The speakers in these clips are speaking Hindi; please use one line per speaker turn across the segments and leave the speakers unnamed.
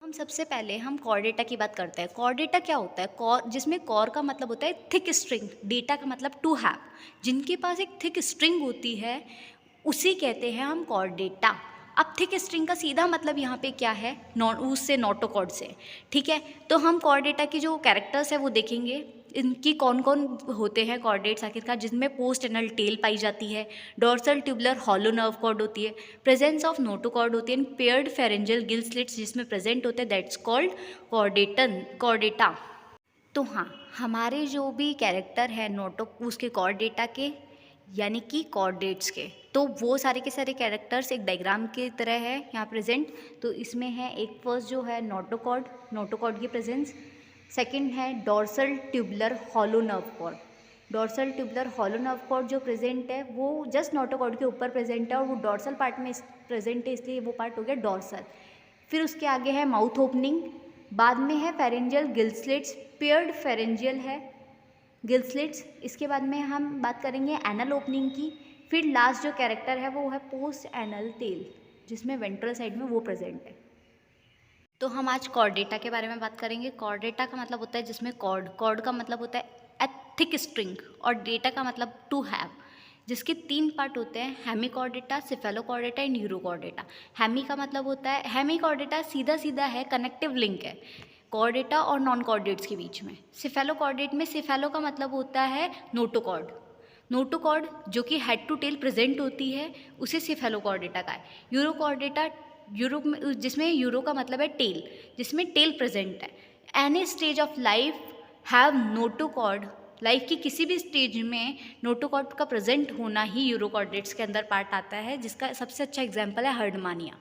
हम सबसे पहले हम कॉर डेटा की बात करते हैं। कॉर डेटा क्या होता है? कॉर, जिसमें कॉर का मतलब होता है थिक स्ट्रिंग, डेटा का मतलब टू हैव। जिनके पास एक थिक स्ट्रिंग होती है उसी कहते हैं हम कॉर डेटा। अब थिक स्ट्रिंग का सीधा मतलब यहाँ पे क्या है? नॉन उससे नोटोकॉर्ड से। ठीक है, तो हम कॉर डेटा की जो कैरेक्टर्स है वो देखेंगे। इनकी कौन कौन होते हैं कॉर्डेट्स आखिरकार, जिसमें पोस्ट एनल टेल पाई जाती है, dorsal tubular hollow nerve cord होती है, प्रेजेंस ऑफ नोटोकॉर्ड होती है, पेयर्ड फेरेंजियल गिल स्लिट्स जिसमें प्रेजेंट होते हैं, दैट्स कॉल्ड कॉर्डेटा। तो हाँ, हमारे जो भी कैरेक्टर है नोटो उसके कॉर्डेटा के यानी कि कॉर्डेट्स के, तो वो सारे के सारे कैरेक्टर्स एक डायग्राम की तरह है यहाँ प्रेजेंट। तो इसमें है एक फर्स्ट जो है नोटोकॉर्ड, नोटोकॉर्ड की प्रेजेंस। सेकंड है dorsal tubular hollow nerve cord. Dorsal tubular hollow nerve cord जो प्रेजेंट है वो जस्ट नोटोकॉर्ड के ऊपर प्रेजेंट है और वो डोर्सल पार्ट में प्रेजेंट है, इसलिए वो पार्ट हो गया डोर्सल। फिर उसके आगे है माउथ ओपनिंग, बाद में है pharyngeal gill slits, paired pharyngeal है गिल स्लिट्स। इसके बाद में हम बात करेंगे एनल ओपनिंग की। फिर लास्ट जो कैरेक्टर है वो है पोस्ट एनल टेल, जिसमें वेंट्रल साइड में वो प्रेजेंट है। तो हम आज कॉर्डेटा के बारे में बात करेंगे। कॉर्डेटा का मतलब होता है जिसमें कॉर्ड, कॉर्ड का मतलब होता है ए थिक स्ट्रिंग, और डेटा का मतलब टू हैव, जिसके तीन पार्ट होते हैं, Hemichordata, Cephalochordata and Urochordata. Hemi का मतलब होता है, हेमिकॉर्डेटा सीधा सीधा है, कनेक्टिव लिंक है कॉर्डेटा और नॉन कॉर्डेट्स के बीच में। सिफेलोकॉर्डेट में सिफेलो का मतलब होता है नोटोकॉर्ड, नोटोकॉर्ड जो कि हेड टू टेल प्रेजेंट होती है उसे सिफेलोकॉर्डेटा का है। यूरोकॉर्डेटा, यूरो जिसमें यूरो का मतलब है टेल, जिसमें टेल प्रेजेंट है। Any stage of life have notochord, life की किसी भी स्टेज में नोटोकॉर्ड का प्रेजेंट होना ही यूरोकॉर्डेट्स के अंदर पार्ट आता है, जिसका सबसे अच्छा एग्जाम्पल है हर्डमानिया।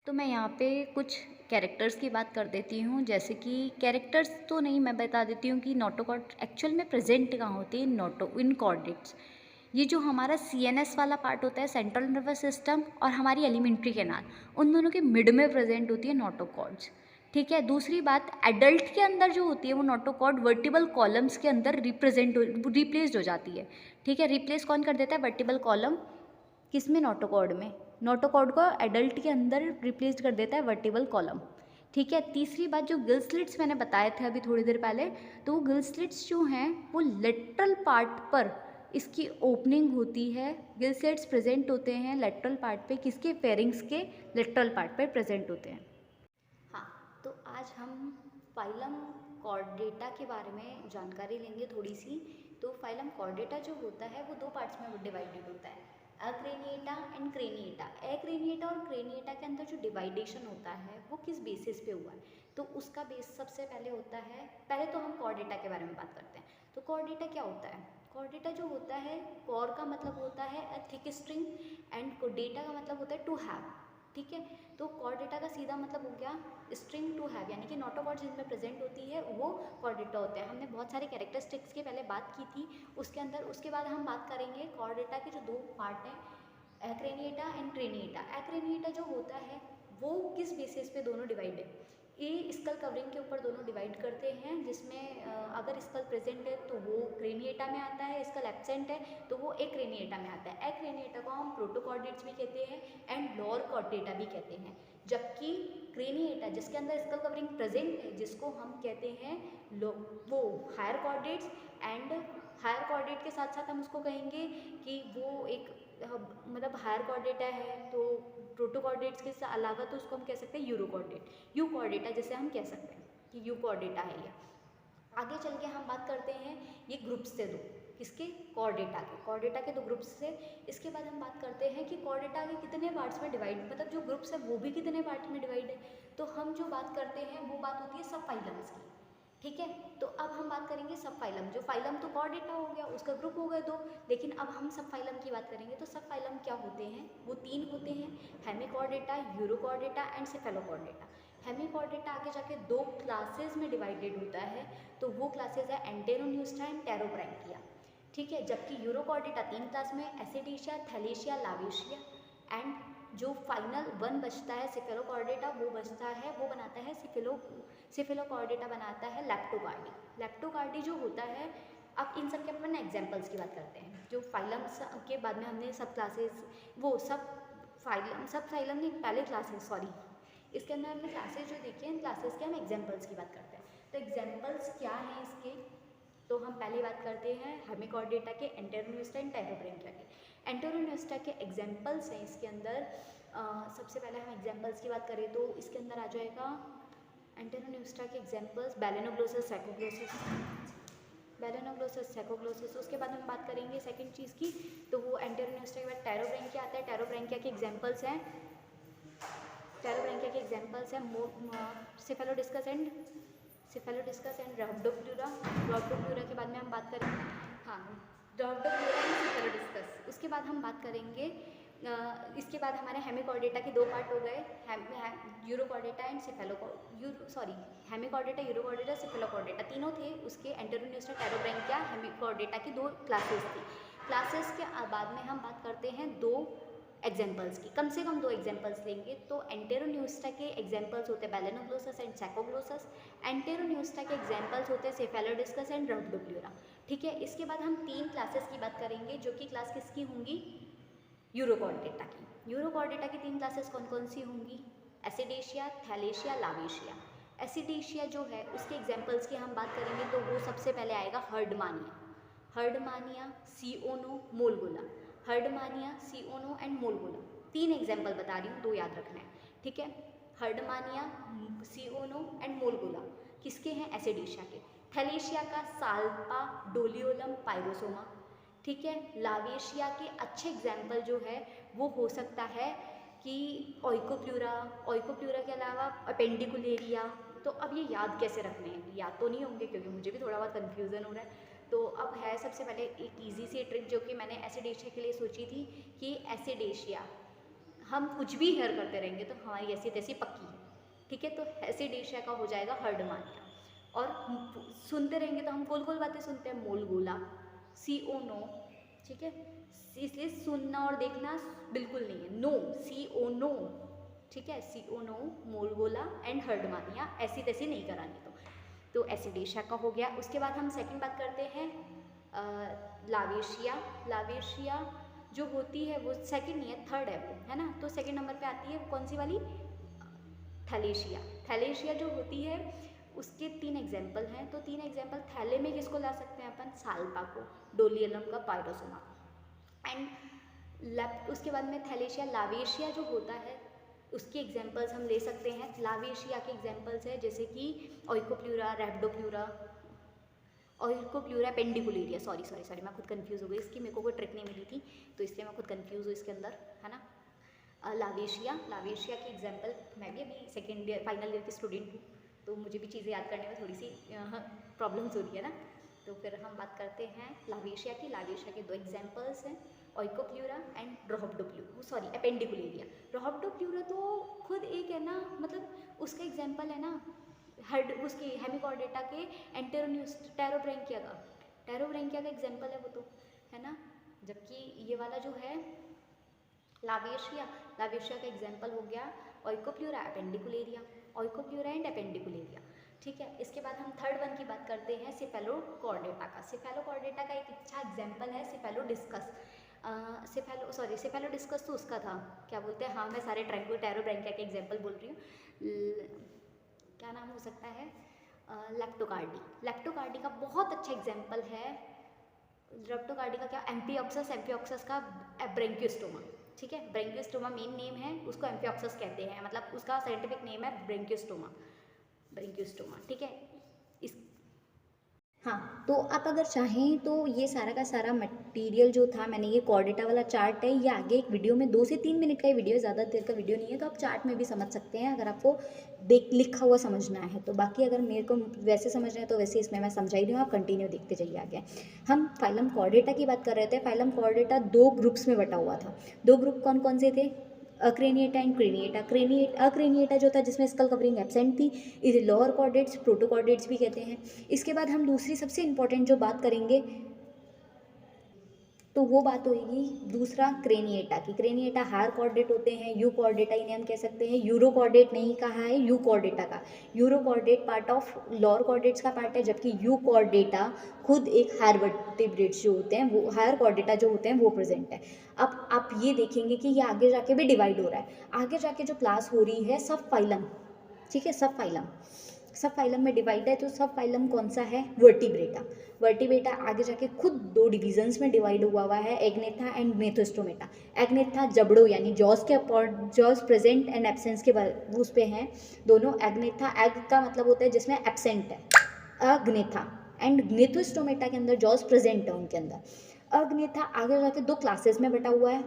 तो मैं यहाँ पे कुछ कैरेक्टर्स की बात कर देती हूँ, जैसे कि कैरेक्टर्स तो नहीं, मैं बता देती हूँ कि नोटोकॉर्ड एक्चुअल में प्रेजेंट कहाँ होती है, इन कॉर्डेट्स। ये जो हमारा CNS वाला पार्ट होता है, सेंट्रल नर्वस सिस्टम, और हमारी एलिमेंट्री कैनाल, उन दोनों के मिड में प्रेजेंट होती है नोटोकॉर्ड्स। ठीक है, दूसरी बात, एडल्ट के अंदर जो होती है वो नोटोकॉर्ड वर्टिबल कॉलम्स के अंदर रिप्लेस्ड हो जाती है। ठीक है, रिप्लेस कौन कर देता है? वर्टिबल कॉलम, किस में? नोटोकॉर्ड में। नोटोकॉर्ड को एडल्ट के अंदर रिप्लेस कर देता है वर्टिबल कॉलम। ठीक है, तीसरी बात, जो गिल स्लिट्स मैंने बताए थे अभी थोड़ी देर पहले, तो वो गिल स्लिट्स जो हैं वो लेटरल पार्ट पर इसकी ओपनिंग होती है। गिल स्लिट्स प्रेजेंट होते हैं लेटरल पार्ट पे, किसके? फेरिंग्स के लेटरल पार्ट पे प्रेजेंट होते हैं। हाँ, तो आज हम फाइलम कॉर्डेटा के बारे में जानकारी लेंगे थोड़ी सी। तो फाइलम कॉर्डेटा जो होता है वो दो पार्ट्स में डिवाइडेड होता है, अक्रेनिएटा एंड क्रेनिएटा। एक्रेनिएटा और क्रेनिएटा के अंदर जो डिवाइडेशन होता है वो किस बेसिस पे हुआ है? तो उसका बेस सबसे पहले होता है, पहले तो हम कॉर्डेटा के बारे में बात करते हैं। तो कॉर्डेटा क्या होता है? कॉर्डेटा जो होता है, कॉर का मतलब होता है a thick string, and data का मतलब होता है टू हैव। ठीक है, तो कॉर्डेटा का सीधा मतलब हो गया स्ट्रिंग टू हैव, यानी कि नोटोकॉर्ड जिसमें प्रेजेंट होती है वो कॉर्डेटा होते हैं। हमने बहुत सारे कैरेक्टरिस्टिक्स की पहले बात की थी उसके अंदर। उसके बाद हम बात करेंगे कॉर्डेटा के जो दो पार्ट हैं, एक्रेनिएटा एंड क्रेनिएटा। एक्रेनिएटा जो होता है वो किस बेसिस पे दोनों डिवाइड है? ये स्कल कवरिंग के ऊपर दोनों डिवाइड करते हैं, जिसमें अगर स्कल प्रेजेंट है तो वो क्रेनिएटा में आता है, स्कल एब्सेंट है तो वो एक्रेनिएटा में आता है। एक्रेनिएटा को हम प्रोटोकॉर्डेट्स भी कहते हैं एंड लोअर कॉर्डेटा भी कहते हैं, जबकि क्रेनिएटा जिसके अंदर स्कल कवरिंग प्रेजेंट है जिसको हम कहते हैं वो higher chordates. And higher chordate के साथ साथ हम उसको कहेंगे कि वो एक मतलब हायर कॉर्डेटा है, तो प्रोटोकॉर्डेट्स के अलावा तो उसको हम कह सकते हैं यूरोकॉर्डेट, यू कॉर्डेटा जैसे हम कह सकते हैं कि यू कॉर्डेटा है ये। आगे चल के हम बात करते हैं ये ग्रुप्स से दो, किसके? कॉर्डेटा के, कॉर्डेटा के दो ग्रुप्स से। इसके बाद हम बात करते हैं कि कॉर्डेटा के कितने पार्ट्स में डिवाइड, मतलब जो ग्रुप्स है वो भी कितने पार्ट्स में डिवाइड है। तो हम जो बात करते हैं वो बात होती है सब फाइलम्स की। ठीक है, तो अब हम बात करेंगे सब फाइलम। जो फाइलम तो कॉर्डेटा हो गया, उसका ग्रुप हो गए दो, लेकिन अब हम सब फाइलम की बात करेंगे। तो सब फाइलम क्या होते हैं? वो तीन होते हैं, Hemichordata, urochordata and Cephalochordata. Hemichordata आगे जाके दो क्लासेस में डिवाइडेड होता है, तो वो क्लासेस है एंटेरोन्यूस्टा एंड टेरोब्रैंकिया। ठीक है, जबकि यूरोकॉर्डेटा तीन क्लास में, एसिडेशिया, थैलेशिया, लावेशिया। एंड जो फाइनल वन बचता है सिफेलोकॉर्डेटा, वो बचता है, वो बनाता है सिफेलोकॉर्डेटा बनाता है लैप्टोकार्डी। लैप्टोकार्डी जो होता है, अब इन सब के अपन एग्जांपल्स की बात करते हैं। जो फाइलम्स के बाद में हमने सब क्लासेस, वो सब फाइलम नहीं, पहले क्लासेस, सॉरी, इसके अंदर हमने क्लासेस जो देखी हैं, क्लासेस के हम एग्जाम्पल्स की बात करते हैं। तो एग्जाम्पल्स क्या हैं इसके, तो हम पहले बात करते हैं हेमिकॉर्डेटा के, एंटेरोन्यूस्टा एंड टायरोब्रैंकिया के। एंटेरोन्यूस्टा के एग्जाम्पल्स हैं इसके अंदर। सबसे पहले हम एग्जाम्पल्स की बात करें तो इसके अंदर आ जाएगा एंटेरोन्यूस्टा के एग्जाम्पल्स बैलेनोग्लोसस, सैकोग्लोसस, बैलेनोग्लोसस, सैकोग्लोसस। उसके बाद हम बात करेंगे सेकंड चीज़ की, तो वो एंटेरोन्यूस्टा के बाद टायरोब्रैंकिया आता है। टायरोब्रैंकिया के एग्जाम्पल्स हैं, टायरोब्रैंकिया के एग्जाम्पल्स हैं सेफेलोडिस्कस एंड रhabdoplura। rhabdoplura के बाद में हम बात करेंगे, हाँ, rhabdoplura एंड सेफेलोडिस्कस। उसके बाद हम बात करेंगे इसके बाद हमारे हेमिकॉर्डेटा के दो पार्ट हो गए, urochordata and Hemichordata, urochordata, Cephalochordata, तीनों थे उसके। एंटेरोन्यूस्टा, टायरोब्रैंकिया, हेमिकॉर्डेटा की दो क्लासेस थी। क्लासेस के बाद में हम बात करते हैं दो एग्जाम्पल्स की, कम से कम दो एग्जाम्पल्स लेंगे। तो एंटेरोन्यूस्टा के एग्जाम्पल्स होते हैं बैलेनोग्लोसस एंड सैकोग्लोसस, एंटेरोन्यूस्टा के एग्जाम्पल्स होते हैं सेफेलोडिस्कस एंड rhabdoplura। ठीक है, इसके बाद हम तीन क्लासेस की बात करेंगे, जो कि क्लास किसकी होंगी, यूरोकॉर्डेटा की। यूरोकॉर्डेटा की तीन क्लासेस कौन कौन सी होंगी, एसिडेशिया, थैलेशिया, लावेशिया। एसिडेशिया जो है उसके एग्जाम्पल्स की हम बात करेंगे तो वो सबसे पहले आएगा हर्डमानिया, सीओनो, मोलगुला। हर्डमानिया, सीओनो एंड मोलगुला, तीन एग्जाम्पल बता रही हूँ, दो याद रखना है, ठीक है। हर्डमानिया, सीओनो एंड मोलगुला किसके हैं, एसिडेशिया के। थैलेशिया का साल्पा, डोलियोलम, पाइरोसोमा, ठीक है। लावेशिया के अच्छे एग्जाम्पल जो है वो हो सकता है कि ऑइकोप्लूरा के अलावा अपेंडिकुलेरिया। तो अब ये याद कैसे रखने हैं, याद तो नहीं होंगे क्योंकि मुझे भी थोड़ा बहुत कन्फ्यूज़न हो रहा है। तो अब है सबसे पहले एक ईजी सी ट्रिक जो कि मैंने एसिडेशिया के लिए सोची थी कि एसिडेशिया हम कुछ भी हेयर करते रहेंगे तो हमारी ऐसी तैसी पक्की है, ठीक है। तो एसिडेशिया का हो जाएगा हर्डमानिया, और सुनते रहेंगे तो हम गोल गोल बातें सुनते हैं, मोलगुला, सीओनो, ठीक है। इसलिए सुनना और देखना बिल्कुल नहीं है, नो, सीओनो, ठीक है, सीओनो, मोलगुला एंड हर्डमानिया, ऐसी तैसी नहीं करानी। तो एसिडेशिया का हो गया। उसके बाद हम सेकंड बात करते हैं लावेशिया जो होती है वो सेकंड नहीं है, थर्ड है वो, है ना। तो सेकंड नंबर पे आती है कौन सी वाली, थैलेशिया जो होती है उसके तीन एग्जाम्पल हैं। तो तीन एग्जाम्पल थैले में किसको ला सकते हैं अपन, साल्पा को, डोलियलम का, पाइरोसोमा एंड उसके बाद में थैलेशिया। लावेशिया जो होता है उसके एग्जाम्पल्स हम ले सकते हैं। लावेशिया के एग्जाम्पल्स है जैसे कि ऑइकोप्लूरा, रैप्डोप्लूरा, ऑइकोप्लूरा पेंडिकुलेरिया, सॉरी मैं खुद कंफ्यूज हो गई, इसकी मेरे को कोई ट्रिक नहीं मिली थी तो इसलिए मैं खुद कंफ्यूज हूँ इसके अंदर, है ना। लावेशिया की एग्जाम्पल, मैं भी अभी सेकेंड ईयर फाइनल ईयर की स्टूडेंट हूँ तो मुझे भी चीज़ें याद करने में थोड़ी सी प्रॉब्लम्स हो रही है ना। तो फिर हम बात करते हैं लावेशिया की। लावेशिया के दो एग्जाम्पल्स हैं, ऑइकोप्लूरा एंड अपेंडिकुलेरिया। रhabdoplura तो खुद एक है ना, मतलब उसका एग्जाम्पल है ना उसके हेमिकॉर्डेटा के टायरोब्रैंकिया का एग्जाम्पल है वो तो, है ना। जबकि ये वाला जो है लावेशिया का एग्जाम्पल हो गया ऑइकोप्लूरा एंड अपेंडिकुलेरिया, ठीक है। इसके बाद हम थर्ड वन की बात करते हैं सेफेलोकॉर्डेटा का। सेफेलोकॉर्डेटा का एक अच्छा एग्जाम्पल है सेफेलोडिस्कस। सेफेलोडिस्कस तो उसका था, क्या बोलते हैं, हाँ मैं सारे टायरोब्रैंकिया के एग्जाम्पल बोल रही हूँ, क्या नाम हो सकता है, लैक्टोकार्डी का बहुत अच्छा एग्जाम्पल है। लेप्टोकार्डी का क्या, एम्फिऑक्सस का ब्रेंकियोस्टोमा, ठीक है। ब्रेंकियोस्टोमा मेन नेम है, उसको एम्फिऑक्सस कहते हैं, मतलब उसका साइंटिफिक नेम है ब्रेंकियोस्टोमा, ठीक है। इस हाँ, तो आप अगर चाहें तो ये सारा का सारा मटेरियल जो था, मैंने ये कॉर्डेटा वाला चार्ट है, ये आगे एक वीडियो में 2 से 3 मिनट का ही वीडियो है, ज़्यादा देर का वीडियो नहीं है, तो आप चार्ट में भी समझ सकते हैं अगर आपको लिखा हुआ समझना है तो। बाकी अगर मेरे को वैसे समझना है तो वैसे इसमें मैं समझा ही रही हूँ, आप कंटिन्यू देखते जाइए आगे। हम फाइलम कॉर्डेटा की बात कर रहे थे। फाइलम कॉर्डेटा 2 ग्रुप्स में बटा हुआ था। 2 ग्रुप कौन कौन से थे, अक्रेनिएटा एंड क्रेनिएटा। अक्रेनिएटा जो था जिसमें स्कल कवरिंग एब्सेंट थी, इसे लोअर कॉर्डेट्स, प्रोटोकॉर्डेट्स भी कहते हैं। इसके बाद हम दूसरी सबसे इंपॉर्टेंट जो बात करेंगे तो वो बात होगी। दूसरा क्रेनिएटा की, क्रेनिएटा हायर कॉर्डेट होते हैं, यू कॉर्डेटा इन्हें हम कह सकते हैं। यूरो कॉर्डेट नहीं कहा है, यू कॉर्डेटा का। Euro chordate part of lower chordates का पार्ट है, जबकि यू कॉर्डेटा खुद एक हायर वर्टिब्रेट्स जो होते हैं, वो हायर कॉर्डेटा जो होते हैं वो प्रेजेंट है। अब आप ये देखेंगे कि ये आगे जाके भी डिवाइड हो रहा है। आगे जाके जो क्लास हो रही है सब फाइलम, ठीक है, सब फाइलम, सब फाइलम में डिवाइड है। तो सब फाइलम कौन सा है? वर्टिब्रेटा। वर्टिब्रेटा आगे जाके खुद दो डिविजन्स में डिवाइड हुआ है, एग्नेथा एंड ग्नेथोस्टोमेटा। एग्नेथा जबड़ों यानी जॉस के जॉस प्रेजेंट एंड एब्सेंस के उस पे हैं दोनों। एग्नेथा, एग का मतलब होता है जिसमें एब्सेंट है, अग्नेथा, एंड ग्नेथोस्टोमेटा के अंदर जॉस प्रेजेंट है उनके अंदर। अग्नेथा आगे जाके दो क्लासेस में बटा हुआ है,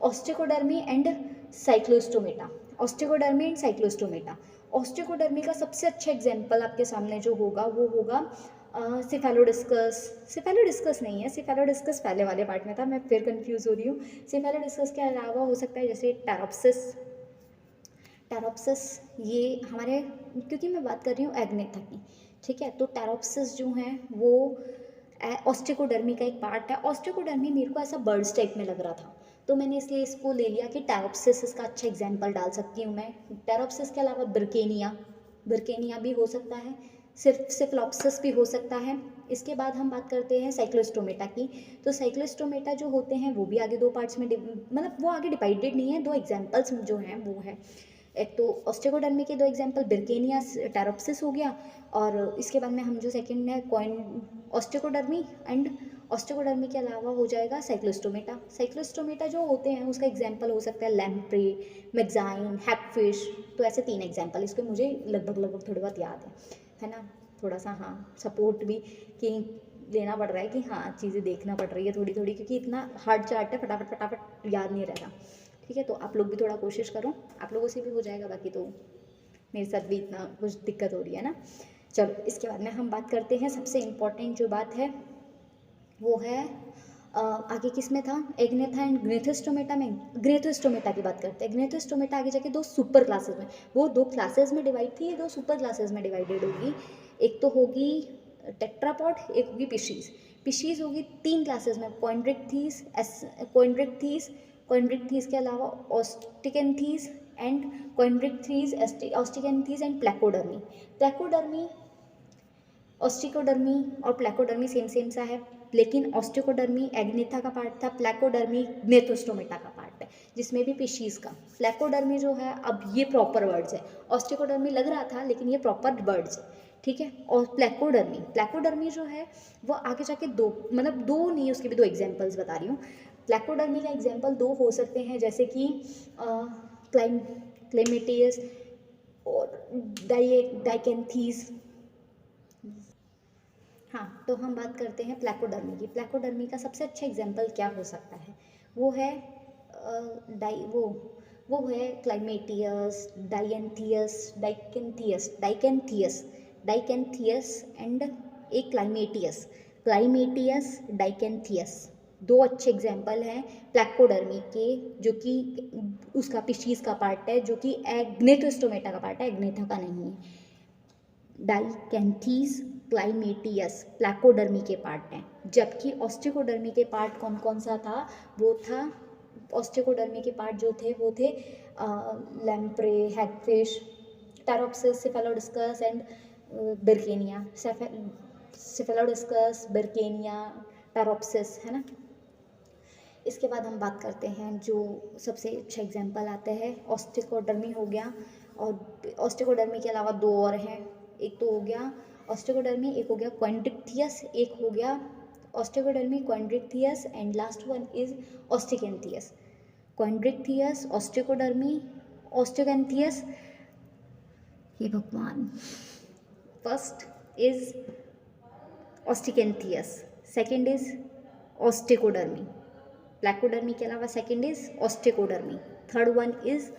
ostracodermi and cyclostomata. Ostracodermi and cyclostomata. Ostracodermi का सबसे अच्छा एग्जाम्पल आपके सामने जो होगा वो होगा सिफेलोडिस्कस। सिफेलोडिस्कस नहीं है, सिफेलोडिस्कस पहले वाले पार्ट में था, मैं फिर कंफ्यूज हो रही हूँ। सिफेलोडिस्कस के अलावा हो सकता है जैसे टेरोप्सिस। टेरोप्सिस ये हमारे, क्योंकि मैं बात कर रही हूँ एग्नेथा की, ठीक है, तो टेरोप्सिस जो हैं वो ऑस्टेकोडर्मी का एक पार्ट है। ऑस्टेकोडर्मी मेरे को ऐसा बर्ड्स टाइप में लग रहा था, तो मैंने इसलिए इसको ले लिया कि टेरोप्सिस इसका अच्छा एग्जाम्पल डाल सकती हूँ मैं। टेरोप्सिस के अलावा ब्रिकेनिया, ब्रिकेनिया भी हो सकता है, सिर्फ सिफ्लॉप्सिस भी हो सकता है। इसके बाद हम बात करते हैं साइक्लोस्टोमेटा की। तो साइक्लोस्टोमेटा जो होते हैं वो भी आगे दो पार्ट्स में मतलब वो आगे डिवाइडेड नहीं है, दो एग्जाम्पल्स जो हैं वो है, एक तो ऑस्टेकोडर्मी के दो एग्जाम्पल बिर्केनिया, टेरोप्सिस हो गया, और इसके बाद में हम जो सेकंड है कॉइन ऑस्टेकोडर्मी, एंड ऑस्टेकोडर्मी के अलावा हो जाएगा साइक्लोस्टोमेटा। साइक्लोस्टोमेटा जो होते हैं उसका एग्जाम्पल हो सकता है लैम्प्रे, मैगजाइन, हैगफिश। तो ऐसे तीन एग्जाम्पल, इसके मुझे लगभग थोड़े बहुत याद है ना, थोड़ा सा हाँ सपोर्ट भी कि लेना पड़ रहा है कि हाँ चीज़ें देखना पड़ रही है थोड़ी थोड़ी, क्योंकि इतना हार्ड चार्ट है, फटाफट फटाफट याद नहीं रहता। ठीक है, तो आप लोग भी थोड़ा कोशिश करो, आप लोगों से भी हो जाएगा, बाकी तो मेरे साथ भी इतना कुछ दिक्कत हो रही है ना। चलो इसके बाद में हम बात करते हैं, सबसे इम्पॉर्टेंट जो बात है वो है आगे किस में था, एग्नेथा एंड ग्नेथोस्टोमेटा में। ग्नेथोस्टोमेटा की बात करते हैं। ग्नेथोस्टोमेटा आगे जाके दो सुपर क्लासेस में, वो दो क्लासेस में डिवाइड थी, ये दो सुपर क्लासेस में डिवाइडेड होगी। एक तो होगी टेट्रापॉड, एक होगी पिशीज। पिशीज होगी तीन क्लासेस में, कॉन्ड्रिक्थीस, कॉन्ड्रिक्थीस के अलावा ऑस्टिकेंथीस एंड कॉन्ड्रिक्थीस, ऑस्टिकेंथीस एंड प्लेकोडर्मी। प्लेकोडर्मी, ऑस्टिकोडर्मी और प्लेकोडर्मी सेम सेम सा है, लेकिन ऑस्टिकोडर्मी एग्नेथा का पार्ट था, प्लेकोडर्मी ग्नेथोस्टोमेटा का पार्ट है, जिसमें भी पिशीज का। प्लेकोडर्मी जो है, अब ये प्रॉपर वर्ड्स है, ऑस्टिकोडर्मी लग रहा था लेकिन ये प्रॉपर वर्ड्स है, ठीक है। और प्लेकोडर्मी जो है वो आगे जाके दो, मतलब दो नहीं, उसके भी दो एग्जाम्पल्स बता रही हूँ। प्लेकोडर्मी का एग्जाम्पल दो हो सकते हैं, जैसे कि क्लेमेटियस और डाइकेंथीस। हाँ, तो हम बात करते हैं प्लेकोडर्मी की। प्लेकोडर्मी का सबसे अच्छा एग्जाम्पल क्या हो सकता है, वो है वो है क्लाइमेटियस, डाइकेंथियस एंड एक क्लाइमेटियस डाइकेंथियस। दो अच्छे एग्जाम्पल हैं प्लेकोडर्मी के, जो कि उसका पिशीज का पार्ट है, जो कि ग्नेथोस्टोमेटा का पार्ट है, एग्नेथा का नहीं है। डाइकेंथीस, क्लाइमेटियस प्लेकोडर्मी के पार्ट हैं, जबकि ऑस्टिकोडर्मी के पार्ट कौन कौन सा था, वो था, ऑस्टिकोडर्मी के पार्ट जो थे वो थे लैम्प्रे, हैगफिश, टेरोप्सिस, सिफेलोडिस्कस एंड बिर्केनिया। सिफेलोडिस्कस, बिर्केनिया, टेरोप्सिस, है ना। इसके बाद हम बात करते हैं जो सबसे अच्छा एग्जाम्पल आते हैं, ऑस्टिकोडर्मी हो गया, और ऑस्टिकोडर्मी के अलावा दो और हैं, एक तो हो गया ऑस्टिकोडर्मी, एक हो गया क्वाड्रिक्थियस, एक हो गया ostracodermi, quadrichthyes and last one is ostacanthius. Quadrichthyes, ostracodermi, ostacanthius, हे भगवान, first is ostacanthius, second is ostracodermi. Placodermi के अलावा second is ostracodermi, third one is